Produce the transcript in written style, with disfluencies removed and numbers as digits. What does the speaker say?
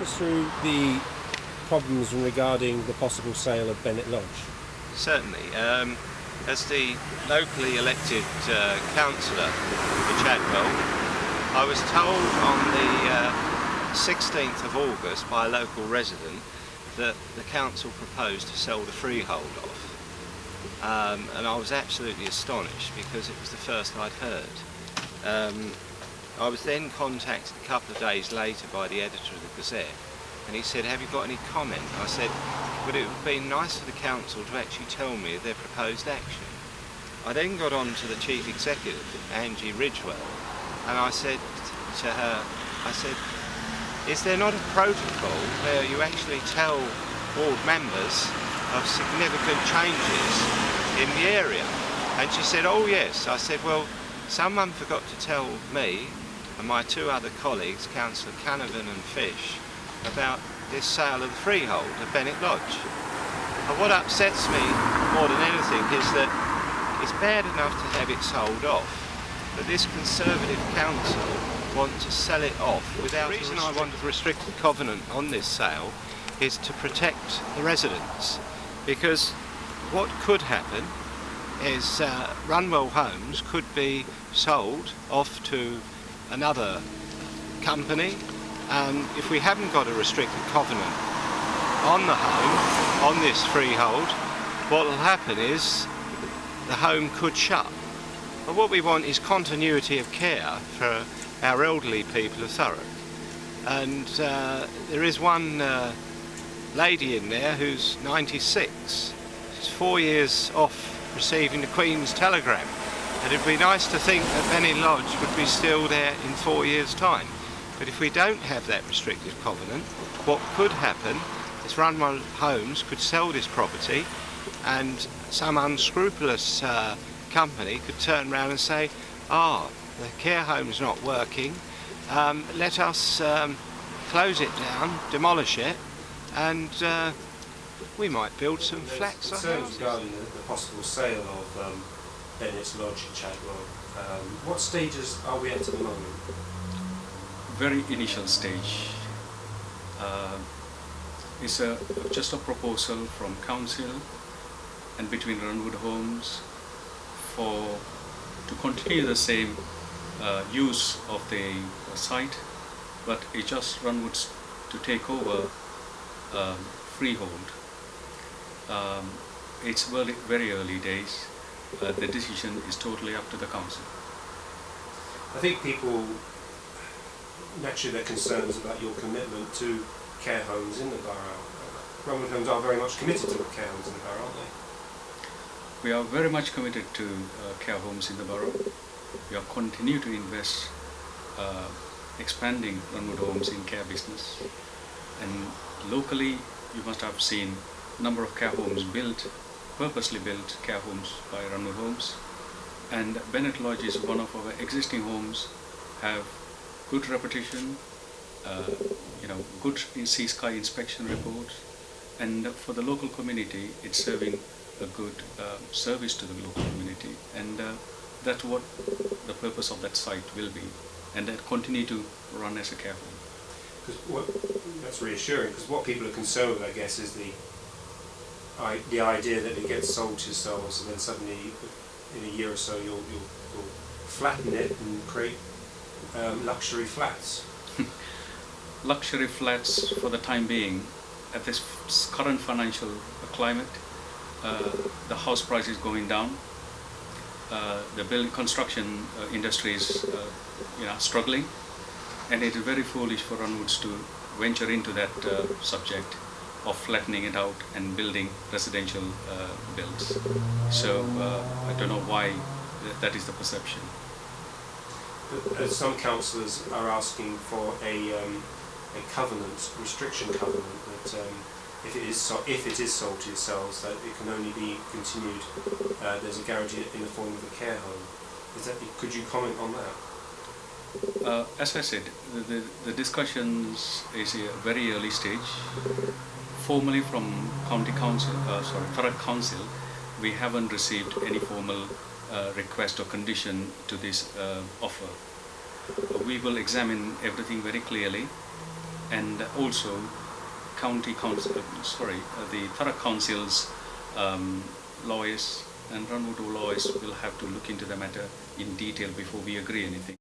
us through the problems regarding the possible sale of Bennets Lodge? Certainly. As the locally elected councillor for Chadwell, I was told on the 16th of August by a local resident that the council proposed to sell the freehold off. And I was absolutely astonished because it was the first I'd heard. I was then contacted a couple of days later by the editor of the Gazette, and he said, "Have you got any comment?" I said, "But it would have been nice for the council to actually tell me their proposed action." I then got on to the chief executive, Angie Ridgewell, and I said to her, "Is there not a protocol where you actually tell board members of significant changes in the area?" And she said, "Oh yes." I said, "Well, someone forgot to tell me and my two other colleagues, Councillor Canavan and Fish, about this sale of the freehold of Bennets Lodge." And what upsets me more than anything is that it's bad enough to have it sold off, but this Conservative council want to sell it off without... The reason I want a restricted covenant on this sale is to protect the residents, because what could happen is Runwell Homes could be sold off to another company, and if we haven't got a restricted covenant on the home, on this freehold, what will happen is the home could shut. But what we want is continuity of care for our elderly people of Thurrock. And there is one lady in there who's 96. She's 4 years off receiving the Queen's telegram. And it'd be nice to think that Bennets Lodge would be still there in 4 years' time. But if we don't have that restrictive covenant, what could happen is Runwell Homes could sell this property, and some unscrupulous company could turn around and say, the care home's not working, let us close it down, demolish it, and we might build some flats. Concerns regarding the possible sale of Bennets Lodge in Chadwell. What stages are we at the moment? Very initial stage. It's just a proposal from council and between Runwood Homes to continue the same use of the site, but it's just Runwoods to take over freehold. It's very early days. The decision is totally up to the council. I think people, naturally, their concerns about your commitment to care homes in the borough. Runwood Homes are very much committed to care homes in the borough, aren't they? We are very much committed to care homes in the borough. We are continue to invest, expanding Runwood Homes in care business. And locally, you must have seen a number of care homes built, purposely built care homes by Runwood Homes. And Bennets Lodge is one of our existing homes, have good reputation, good sea-sky inspection reports, and for the local community, it's serving a good service to the local community, and that's what the purpose of that site will be, and that continue to run as a care home. That's reassuring, because what people are concerned with, I guess, is the idea that it gets sold to yourselves, and then suddenly, in a year or so, you'll flatten it and create luxury flats. Luxury flats for the time being. At this current financial climate, the house price is going down. The construction industry is struggling, and it is very foolish for Runwoods to venture into that subject of flattening it out and building residential builds. So I don't know why that is the perception. Some councillors are asking for a restriction covenant, that if it is sold to yourselves, that it can only be continued. There's a guarantee in the form of a care home. Could you comment on that? As I said, the discussions is a very early stage. Formally from Thurrock Council, we haven't received any formal request or condition to this offer. We will examine everything very clearly, and also county council, the Thurrock Council's lawyers and Ranwood lawyers will have to look into the matter in detail before we agree anything.